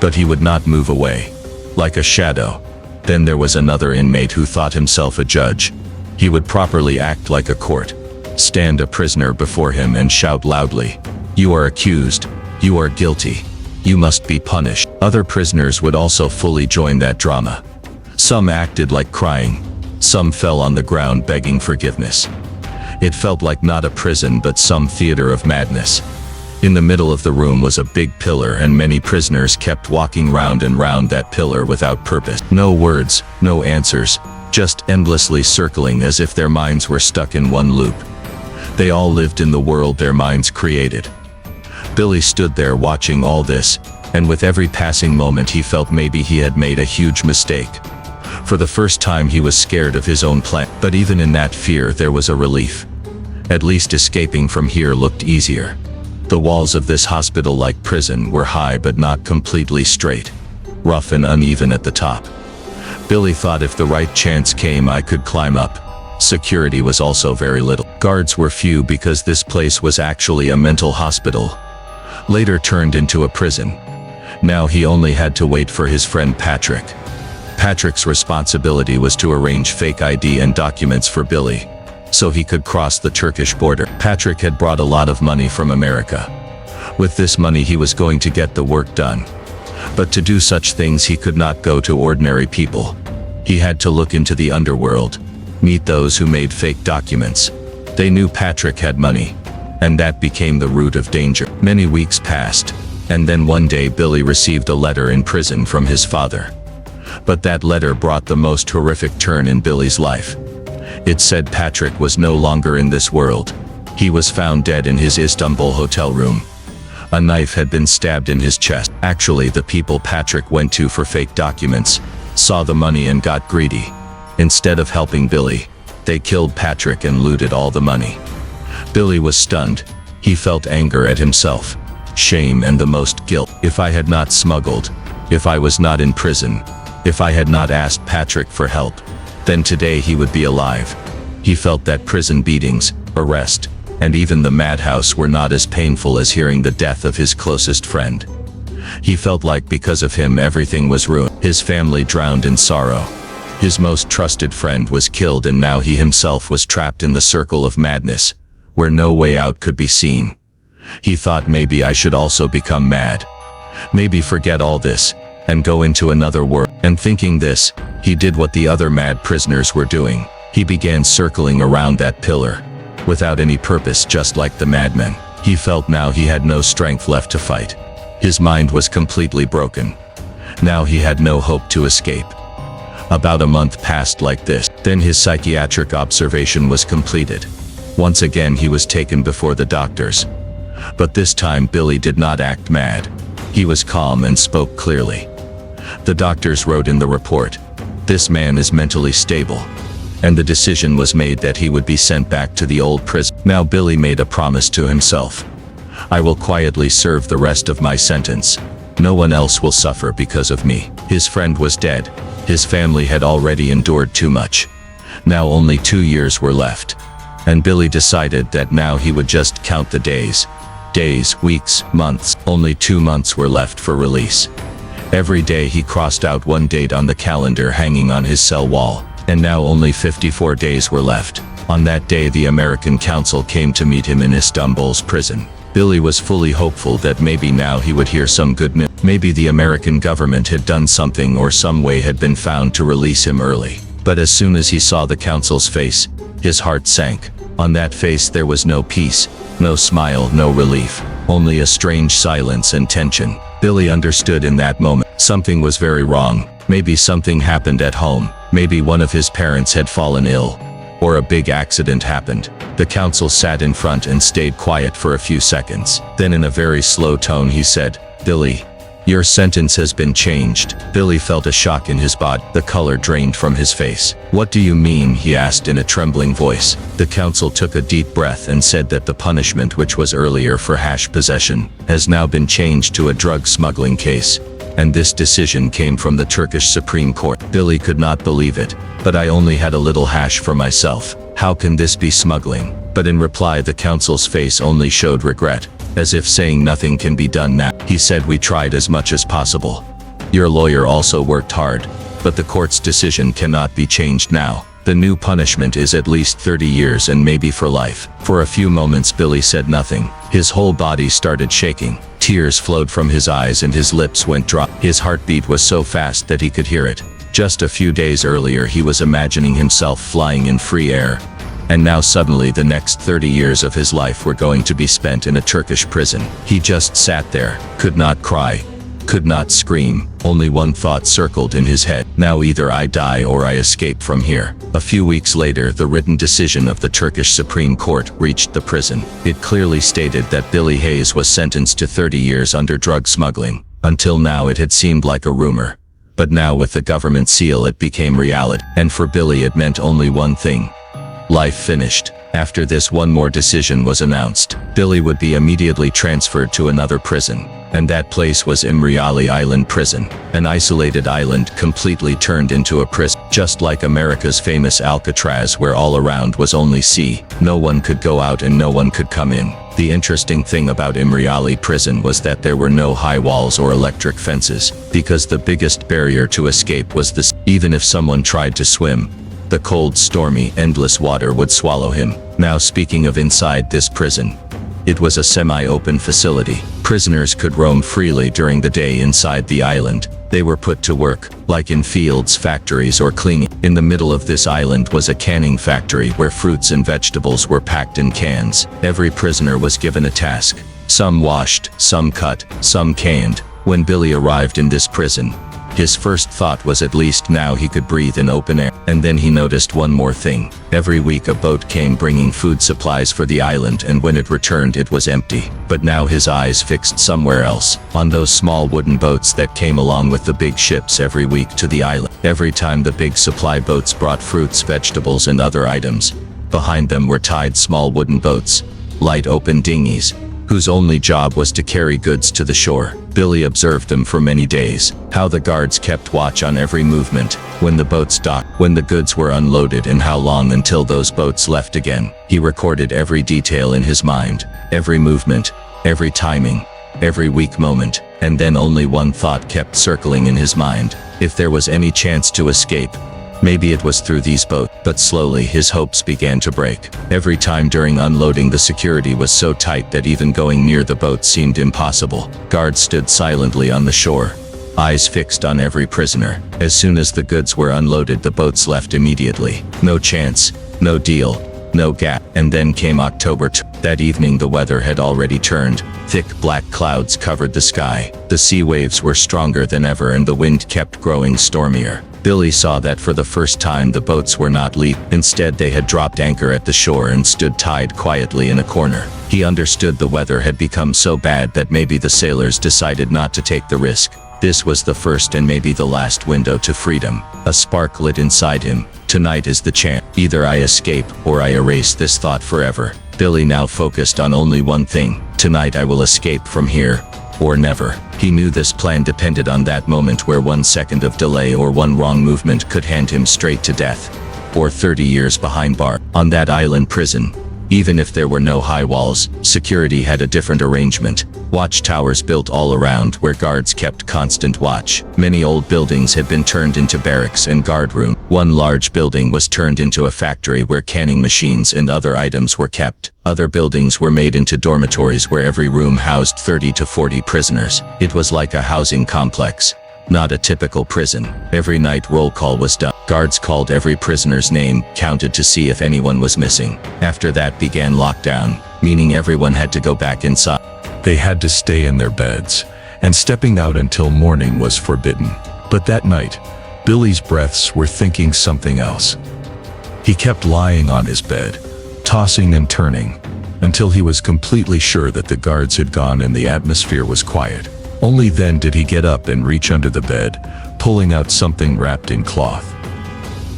But he would not move away. Like a shadow. Then there was another inmate who thought himself a judge. He would properly act like a court. Stand a prisoner before him and shout loudly, "You are accused. You are guilty. You must be punished." Other prisoners would also fully join that drama. Some acted like crying. Some fell on the ground begging forgiveness. It felt like not a prison but some theater of madness. In the middle of the room was a big pillar, and many prisoners kept walking round and round that pillar without purpose. No words, no answers, just endlessly circling as if their minds were stuck in one loop. They all lived in the world their minds created. Billy stood there watching all this, and with every passing moment he felt maybe he had made a huge mistake. For the first time he was scared of his own plan, but even in that fear there was a relief. At least escaping from here looked easier. The walls of this hospital-like prison were high but not completely straight, rough and uneven at the top. Billy thought if the right chance came I could climb up. Security was also very little. Guards were few because this place was actually a mental hospital, later turned into a prison. Now he only had to wait for his friend Patrick. Patrick's responsibility was to arrange fake ID and documents for Billy, so he could cross the Turkish border. Patrick had brought a lot of money from America. With this money he was going to get the work done. But to do such things he could not go to ordinary people. He had to look into the underworld, meet those who made fake documents. They knew Patrick had money, and that became the root of danger. Many weeks passed, and then one day Billy received a letter in prison from his father. But that letter brought the most horrific turn in Billy's life. It said Patrick was no longer in this world. He was found dead in his Istanbul hotel room. A knife had been stabbed in his chest. Actually, the people Patrick went to for fake documents saw the money and got greedy. Instead of helping Billy, they killed Patrick and looted all the money. Billy was stunned. He felt anger at himself, shame and the most guilt. If I had not smuggled, if I was not in prison, if I had not asked Patrick for help, then today he would be alive. He felt that prison beatings, arrest, and even the madhouse were not as painful as hearing the death of his closest friend. He felt like because of him everything was ruined. His family drowned in sorrow. His most trusted friend was killed, and now he himself was trapped in the circle of madness, where no way out could be seen. He thought maybe I should also become mad. Maybe forget all this, and go into another world. And thinking this, he did what the other mad prisoners were doing. He began circling around that pillar, without any purpose, just like the madmen. He felt now he had no strength left to fight. His mind was completely broken. Now he had no hope to escape. About a month passed like this. Then his psychiatric observation was completed. Once again he was taken before the doctors. But this time Billy did not act mad. He was calm and spoke clearly. The doctors wrote in the report, "This man is mentally stable." And the decision was made that he would be sent back to the old prison. Now Billy made a promise to himself. "I will quietly serve the rest of my sentence. No one else will suffer because of me." His friend was dead. His family had already endured too much. Now only 2 years were left. And Billy decided that now he would just count the days. Days, weeks, months. Only 2 months were left for release. Every day he crossed out one date on the calendar hanging on his cell wall. And now only 54 days were left. On that day the American council came to meet him in Istanbul's prison. Billy was fully hopeful that maybe now he would hear some good news. Maybe the American government had done something or some way had been found to release him early. But as soon as he saw the council's face, his heart sank. On that face there was no peace, no smile, no relief, only a strange silence and tension. Billy understood in that moment something was very wrong. Maybe something happened at home. Maybe one of his parents had fallen ill, or a big accident happened. The council sat in front and stayed quiet for a few seconds. Then in a very slow tone he said, "Billy, your sentence has been changed." Billy felt a shock in his body. The color drained from his face. "What do you mean?" he asked in a trembling voice. The council took a deep breath and said that the punishment, which was earlier for hash possession, has now been changed to a drug smuggling case. And this decision came from the Turkish Supreme Court. Billy could not believe it. "But I only had a little hash for myself. How can this be smuggling?" But in reply the council's face only showed regret. as if saying nothing can be done now. He said, "We tried as much as possible. Your lawyer also worked hard, but the court's decision cannot be changed now. The new punishment is at least 30 years and maybe for life." For a few moments Billy said nothing. His whole body started shaking. Tears flowed from his eyes and his lips went dry. His heartbeat was so fast that he could hear it. Just a few days earlier he was imagining himself flying in free air. And now suddenly the next 30 years of his life were going to be spent in a Turkish prison. He just sat there, could not cry, could not scream. Only one thought circled in his head. Now either I die or I escape from here. A few weeks later, the written decision of the Turkish Supreme Court reached the prison. It clearly stated that Billy Hayes was sentenced to 30 years under drug smuggling. Until now it had seemed like a rumor. But now with the government seal it became reality. And for Billy it meant only one thing. Life finished. After this, one more decision was announced. Billy would be immediately transferred to another prison, and that place was Imriali Island Prison, an isolated island completely turned into a prison, just like America's famous Alcatraz, where all around was only sea. No one could go out and no one could come in. The interesting thing about Imriali Prison was that there were no high walls or electric fences, because the biggest barrier to escape was the sea. Even if someone tried to swim, the cold, stormy, endless water would swallow him. Now speaking of inside this prison, it was a semi-open facility. Prisoners could roam freely during the day inside the island. They were put to work, like in fields, factories, or cleaning. In the middle of this island was a canning factory where fruits and vegetables were packed in cans. Every prisoner was given a task. Some washed, some cut, some canned. When Billy arrived in this prison, his first thought was at least now he could breathe in open air. And then he noticed one more thing. Every week a boat came bringing food supplies for the island, and when it returned it was empty. But now his eyes fixed somewhere else, on those small wooden boats that came along with the big ships every week to the island. Every time the big supply boats brought fruits, vegetables, and other items, behind them were tied small wooden boats, light open dinghies, whose only job was to carry goods to the shore. Billy observed them for many days, how the guards kept watch on every movement, when the boats docked, when the goods were unloaded, and how long until those boats left again. He recorded every detail in his mind, every movement, every timing, every weak moment, and then only one thought kept circling in his mind. If there was any chance to escape, maybe it was through these boats. But slowly his hopes began to break. Every time during unloading the security was so tight that even going near the boat seemed impossible. Guards stood silently on the shore, eyes fixed on every prisoner. As soon as the goods were unloaded, the boats left immediately. No chance, no deal, no gap. And then came October 2. That evening the weather had already turned. Thick black clouds covered the sky. The sea waves were stronger than ever and the wind kept growing stormier. Billy saw that for the first time the boats were not leaving. Instead they had dropped anchor at the shore and stood tied quietly in a corner. He understood the weather had become so bad that maybe the sailors decided not to take the risk. This was the first and maybe the last window to freedom. A spark lit inside him. Tonight is the chance. Either I escape or I erase this thought forever. Billy now focused on only one thing. Tonight I will escape from here, or never. He knew this plan depended on that moment where 1 second of delay or one wrong movement could hand him straight to death, or 30 years behind bars. On that island prison, even if there were no high walls, security had a different arrangement. Watchtowers built all around where guards kept constant watch. Many old buildings had been turned into barracks and guard rooms. One large building was turned into a factory where canning machines and other items were kept. Other buildings were made into dormitories where every room housed 30 to 40 prisoners. It was like a housing complex, not a typical prison. Every night roll call was done. Guards called every prisoner's name, counted to see if anyone was missing. After that began lockdown, meaning everyone had to go back inside. They had to stay in their beds, and stepping out until morning was forbidden. But that night, Billy's breaths were thinking something else. He kept lying on his bed, tossing and turning, until he was completely sure that the guards had gone and the atmosphere was quiet. Only then did he get up and reach under the bed, pulling out something wrapped in cloth.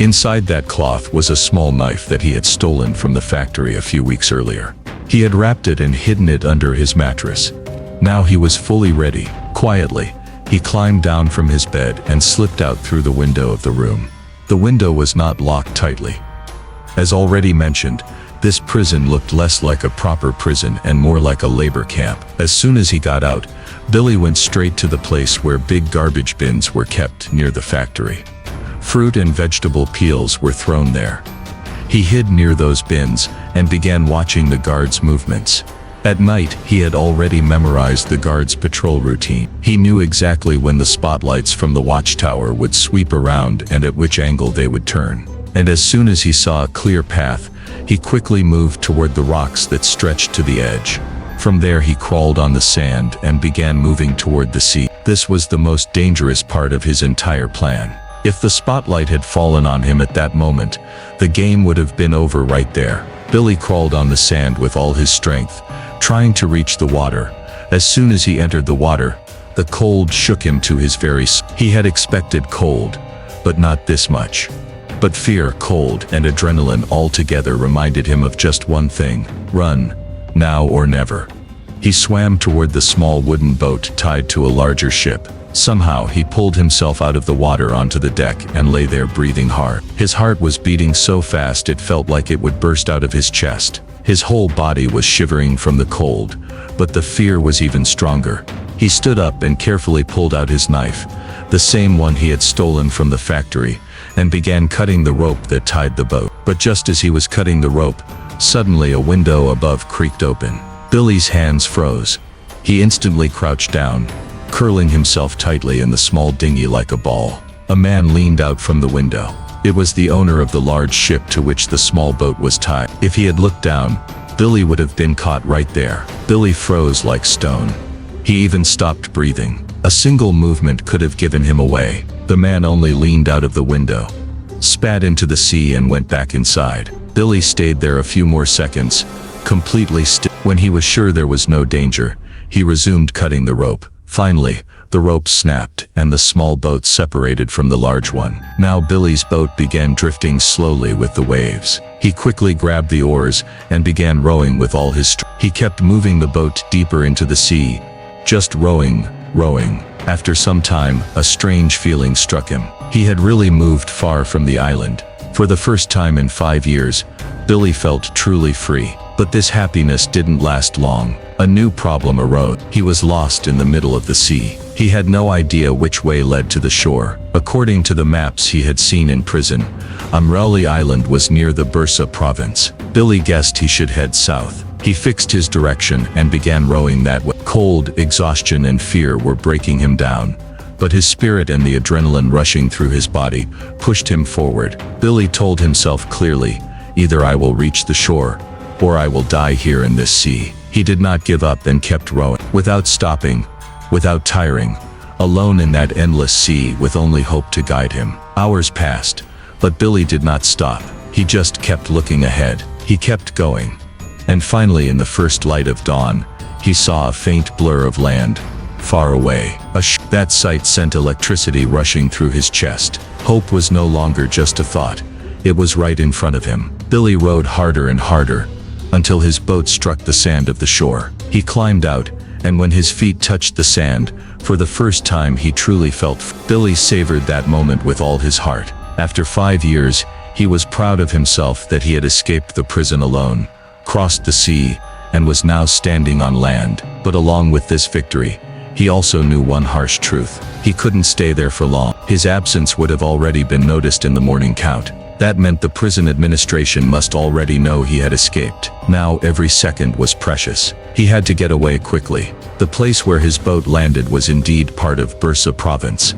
Inside that cloth was a small knife that he had stolen from the factory a few weeks earlier. He had wrapped it and hidden it under his mattress. Now he was fully ready. Quietly, he climbed down from his bed and slipped out through the window of the room. The window was not locked tightly. As already mentioned, This prison looked less like a proper prison and more like a labor camp. As soon as he got out, Billy went straight to the place where big garbage bins were kept near the factory. Fruit and vegetable peels were thrown there. He hid near those bins and began watching the guards' movements. At night, he had already memorized the guards' patrol routine. He knew exactly when the spotlights from the watchtower would sweep around and at which angle they would turn. And as soon as he saw a clear path, he quickly moved toward the rocks that stretched to the edge. From there he crawled on the sand and began moving toward the sea. This was the most dangerous part of his entire plan. If the spotlight had fallen on him at that moment, the game would have been over right there. Billy crawled on the sand with all his strength, trying to reach the water. As soon as he entered the water, the cold shook him to his very soul. He had expected cold, but not this much. But fear, cold, and adrenaline all together reminded him of just one thing: run, now or never. He swam toward the small wooden boat tied to a larger ship. Somehow he pulled himself out of the water onto the deck and lay there breathing hard. His heart was beating so fast it felt like it would burst out of his chest. His whole body was shivering from the cold, but the fear was even stronger. He stood up and carefully pulled out his knife, the same one he had stolen from the factory, and began cutting the rope that tied the boat. But just as he was cutting the rope, suddenly a window above creaked open. Billy's hands froze. He instantly crouched down, curling himself tightly in the small dinghy like a ball. A man leaned out from the window. It was the owner of the large ship to which the small boat was tied. If he had looked down, Billy would have been caught right there. Billy froze like stone. He even stopped breathing. A single movement could have given him away. The man only leaned out of the window, spat into the sea and went back inside. Billy stayed there a few more seconds, completely still. When he was sure there was no danger, he resumed cutting the rope. Finally, the rope snapped and the small boat separated from the large one. Now Billy's boat began drifting slowly with the waves. He quickly grabbed the oars and began rowing with all his strength. He kept moving the boat deeper into the sea, just rowing, rowing. After some time, a strange feeling struck him. He had really moved far from the island. For the first time in 5 years, Billy felt truly free. But this happiness didn't last long. A new problem arose. He was lost in the middle of the sea. He had no idea which way led to the shore. According to the maps he had seen in prison, Amrali Island was near the Bursa province. Billy guessed he should head south. He fixed his direction and began rowing that way. Cold, exhaustion, and fear were breaking him down, but his spirit and the adrenaline rushing through his body pushed him forward. Billy told himself clearly, either I will reach the shore, or I will die here in this sea. He did not give up and kept rowing, without stopping, without tiring, alone in that endless sea with only hope to guide him. Hours passed, but Billy did not stop. He just kept looking ahead. He kept going. And finally, in the first light of dawn, he saw a faint blur of land, far away. That sight sent electricity rushing through his chest. Hope was no longer just a thought. It was right in front of him. Billy rowed harder and harder, until his boat struck the sand of the shore. He climbed out, and when his feet touched the sand, for the first time he truly felt free. Billy savored that moment with all his heart. After 5 years, he was proud of himself that he had escaped the prison alone, crossed the sea, and was now standing on land. But along with this victory, he also knew one harsh truth. He couldn't stay there for long. His absence would have already been noticed in the morning count. That meant the prison administration must already know he had escaped. Now every second was precious. He had to get away quickly. The place where his boat landed was indeed part of Bursa province,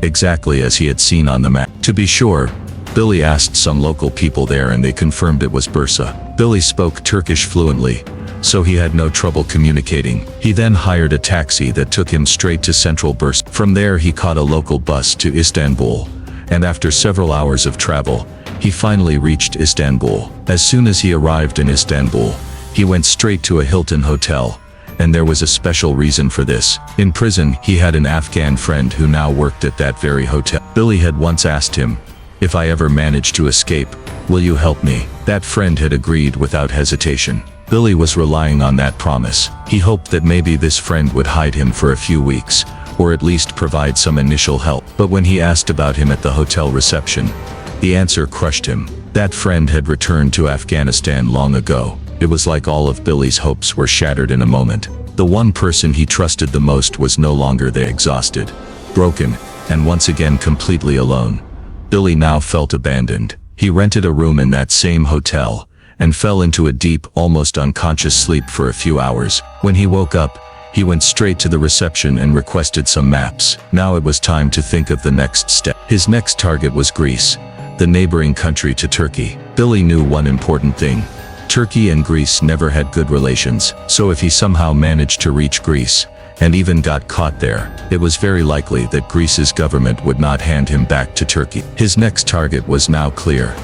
exactly as he had seen on the map. To be sure, Billy asked some local people there and they confirmed it was Bursa. Billy spoke Turkish fluently, so he had no trouble communicating. He then hired a taxi that took him straight to central Bursa. From there he caught a local bus to Istanbul, and after several hours of travel, he finally reached Istanbul. As soon as he arrived in Istanbul, he went straight to a Hilton hotel, and there was a special reason for this. In prison, he had an Afghan friend who now worked at that very hotel. Billy had once asked him, "If I ever manage to escape, will you help me?" That friend had agreed without hesitation. Billy was relying on that promise. He hoped that maybe this friend would hide him for a few weeks, or at least provide some initial help. But when he asked about him at the hotel reception, the answer crushed him. That friend had returned to Afghanistan long ago. It was like all of Billy's hopes were shattered in a moment. The one person he trusted the most was no longer there, exhausted, broken, and once again completely alone. Billy now felt abandoned. He rented a room in that same hotel and fell into a deep, almost unconscious sleep for a few hours. When he woke up, he went straight to the reception and requested some maps. Now it was time to think of the next step. His next target was Greece, the neighboring country to Turkey. Billy knew one important thing. Turkey and Greece never had good relations, so if he somehow managed to reach Greece, and even got caught there, it was very likely that Greece's government would not hand him back to Turkey. His next target was now clear.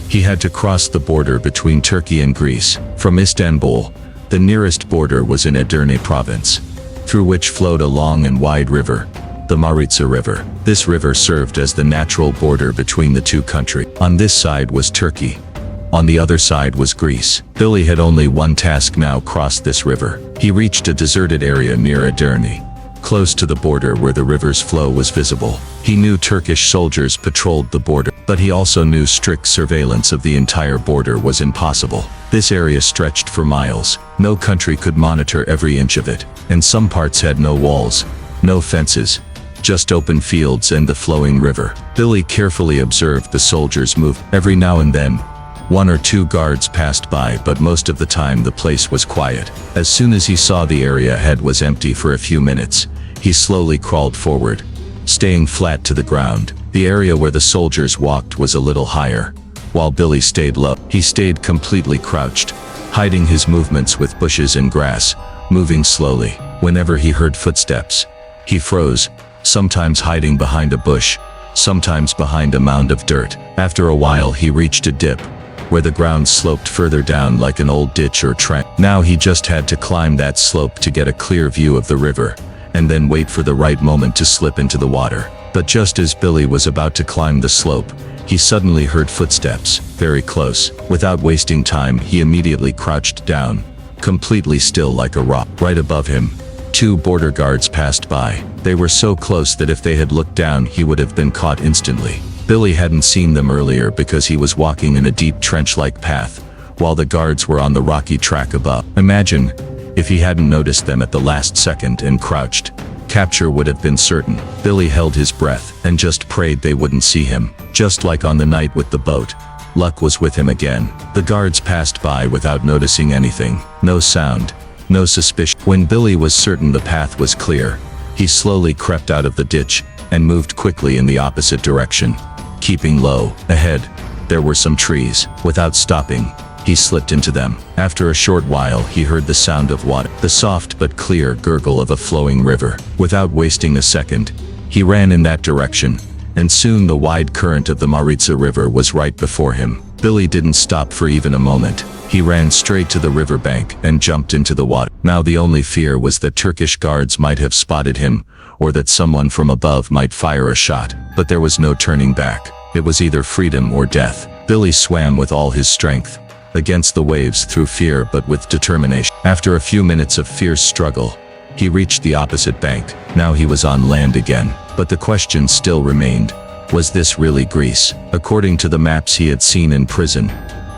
He had to cross the border between Turkey and Greece. From Istanbul, the nearest border was in Edirne province, through which flowed a long and wide river, the Maritsa River. This river served as the natural border between the two countries. On this side was Turkey. On the other side was Greece. Billy had only one task now: cross this river. He reached a deserted area near Edirne, close to the border where the river's flow was visible. He knew Turkish soldiers patrolled the border, but he also knew strict surveillance of the entire border was impossible. This area stretched for miles. No country could monitor every inch of it, and some parts had no walls, no fences, just open fields and the flowing river. Billy carefully observed the soldiers move. Every now and then, one or two guards passed by, but most of the time the place was quiet. As soon as he saw the area ahead was empty for a few minutes, he slowly crawled forward, staying flat to the ground. The area where the soldiers walked was a little higher, while Billy stayed low. He stayed completely crouched, hiding his movements with bushes and grass, moving slowly. Whenever he heard footsteps, he froze, sometimes hiding behind a bush, sometimes behind a mound of dirt. After a while he reached a dip, where the ground sloped further down like an old ditch or trench. Now he just had to climb that slope to get a clear view of the river, and then wait for the right moment to slip into the water. But just as Billy was about to climb the slope, he suddenly heard footsteps, very close. Without wasting time, he immediately crouched down, completely still like a rock. Right above him, two border guards passed by. They were so close that if they had looked down, he would have been caught instantly. Billy hadn't seen them earlier because he was walking in a deep trench-like path, while the guards were on the rocky track above. Imagine if he hadn't noticed them at the last second and crouched. Capture would have been certain. Billy held his breath and just prayed they wouldn't see him. Just like on the night with the boat, luck was with him again. The guards passed by without noticing anything. No sound, no suspicion. When Billy was certain the path was clear, he slowly crept out of the ditch and moved quickly in the opposite direction, keeping low. Ahead, there were some trees. Without stopping, he slipped into them. After a short while, he heard the sound of water, the soft but clear gurgle of a flowing river. Without wasting a second, he ran in that direction, and soon the wide current of the Maritsa River was right before him. Billy didn't stop for even a moment. He ran straight to the riverbank and jumped into the water. Now the only fear was that Turkish guards might have spotted him, or that someone from above might fire a shot. But there was no turning back. It was either freedom or death. Billy swam with all his strength, against the waves through fear but with determination. After a few minutes of fierce struggle, he reached the opposite bank. Now he was on land again. But the question still remained. Was this really Greece? According to the maps he had seen in prison,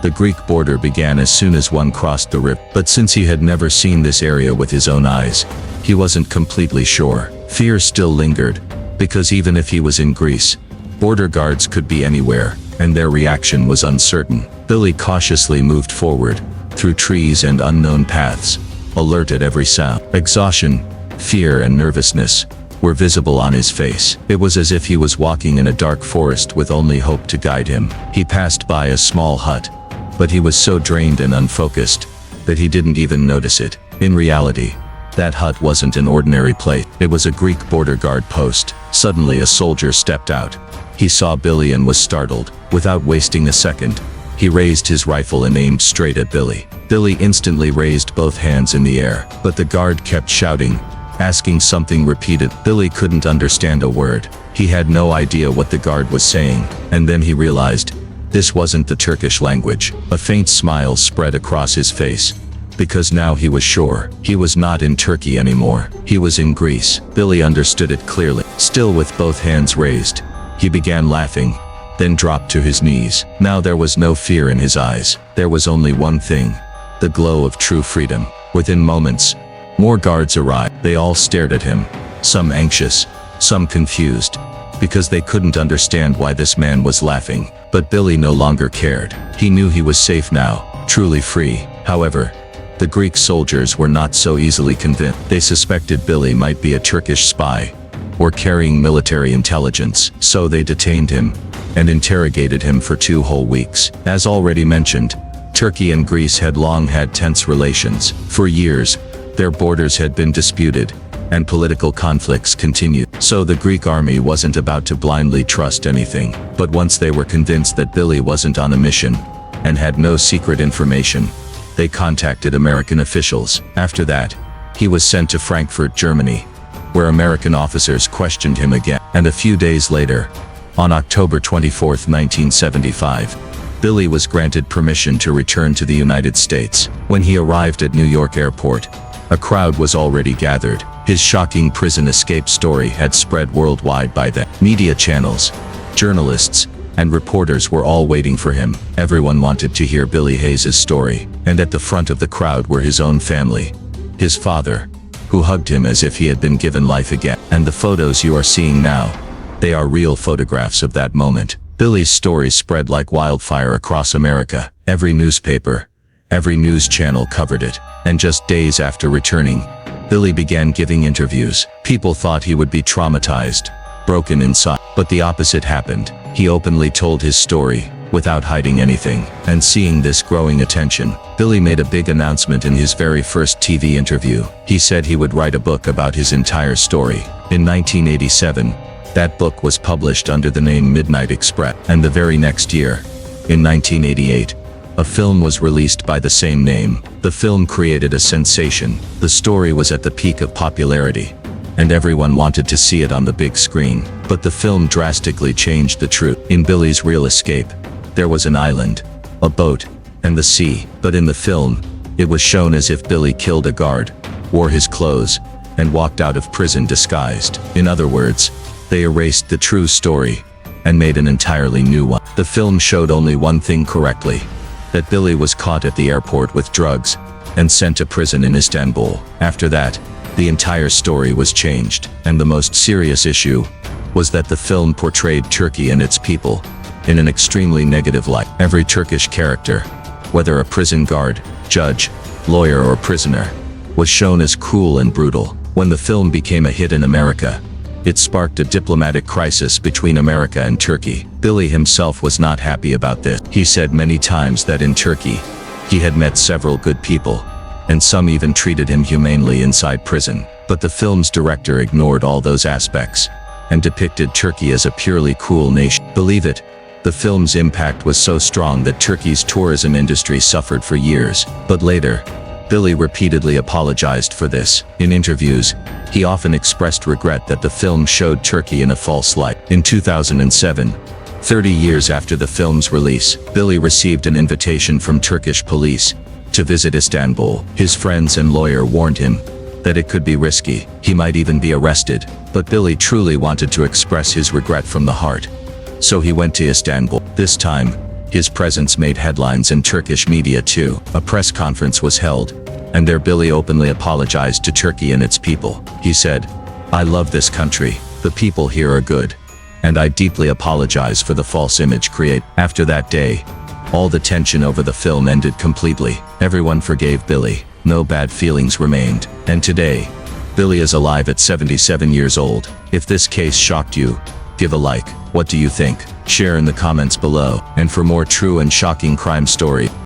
the Greek border began as soon as one crossed the river. But since he had never seen this area with his own eyes, he wasn't completely sure. Fear still lingered, because even if he was in Greece, border guards could be anywhere, and their reaction was uncertain. Billy cautiously moved forward, through trees and unknown paths, alert at every sound. Exhaustion, fear and nervousness were visible on his face. It was as if he was walking in a dark forest with only hope to guide him. He passed by a small hut, but he was so drained and unfocused that he didn't even notice it. In reality, that hut wasn't an ordinary place. It was a Greek border guard post. Suddenly a soldier stepped out. He saw Billy and was startled. Without wasting a second, he raised his rifle and aimed straight at Billy. Billy instantly raised both hands in the air, but the guard kept shouting, asking something repeated. Billy couldn't understand a word. He had no idea what the guard was saying, and then he realized this wasn't the Turkish language. A faint smile spread across his face, because now he was sure he was not in Turkey anymore. He was in Greece. Billy understood it clearly. Still with both hands raised, he began laughing, then dropped to his knees. Now there was no fear in his eyes. There was only one thing: the glow of true freedom. Within moments, more guards arrived. They all stared at him, some anxious, some confused, because they couldn't understand why this man was laughing. But Billy no longer cared. He knew he was safe now, truly free. However, the Greek soldiers were not so easily convinced. They suspected Billy might be a Turkish spy, or carrying military intelligence. So they detained him and interrogated him for 2 whole weeks. As already mentioned, Turkey and Greece had long had tense relations. For years, their borders had been disputed, and political conflicts continued. So the Greek army wasn't about to blindly trust anything. But once they were convinced that Billy wasn't on a mission, and had no secret information, they contacted American officials. After that, he was sent to Frankfurt, Germany, where American officers questioned him again. And a few days later, on October 24, 1975, Billy was granted permission to return to the United States. When he arrived at New York Airport, a crowd was already gathered. His shocking prison escape story had spread worldwide by then. Media channels, journalists, and reporters were all waiting for him. Everyone wanted to hear Billy Hayes' story, and at the front of the crowd were his own family. His father, who hugged him as if he had been given life again. And the photos you are seeing now, they are real photographs of that moment. Billy's story spread like wildfire across America. Every newspaper, every news channel covered it. And just days after returning, Billy began giving interviews. People thought he would be traumatized, broken inside. But the opposite happened. He openly told his story, without hiding anything. And seeing this growing attention, Billy made a big announcement in his very first TV interview. He said he would write a book about his entire story. In 1987, that book was published under the name Midnight Express. And the very next year, in 1988, a film was released by the same name. The film created a sensation. The story was at the peak of popularity, and everyone wanted to see it on the big screen. But the film drastically changed the truth. In Billy's real escape, there was an island, a boat, and the sea. But in the film, it was shown as if Billy killed a guard, wore his clothes, and walked out of prison disguised. In other words, they erased the true story and made an entirely new one. The film showed only one thing correctly: that Billy was caught at the airport with drugs and sent to prison in Istanbul. After that, the entire story was changed. And the most serious issue was that the film portrayed Turkey and its people in an extremely negative light. Every Turkish character, whether a prison guard, judge, lawyer, or prisoner, was shown as cruel and brutal. When the film became a hit in America, it sparked a diplomatic crisis between America and Turkey. Billy himself was not happy about this. He said many times that in Turkey, he had met several good people, and some even treated him humanely inside prison. But the film's director ignored all those aspects and depicted Turkey as a purely cruel nation. Believe it, the film's impact was so strong that Turkey's tourism industry suffered for years. But later, Billy repeatedly apologized for this. In interviews, he often expressed regret that the film showed Turkey in a false light. In 2007, 30 years after the film's release, Billy received an invitation from Turkish police to visit Istanbul. His friends and lawyer warned him that it could be risky. He might even be arrested. But Billy truly wanted to express his regret from the heart. So he went to Istanbul. This time, his presence made headlines in Turkish media too. A press conference was held, and there Billy openly apologized to Turkey and its people. He said, "I love this country, the people here are good, and I deeply apologize for the false image created." After that day, all the tension over the film ended completely. Everyone forgave Billy. No bad feelings remained. And today, Billy is alive at 77 years old. If this case shocked you, give a like. What do you think? Share in the comments below. And for more true and shocking crime story,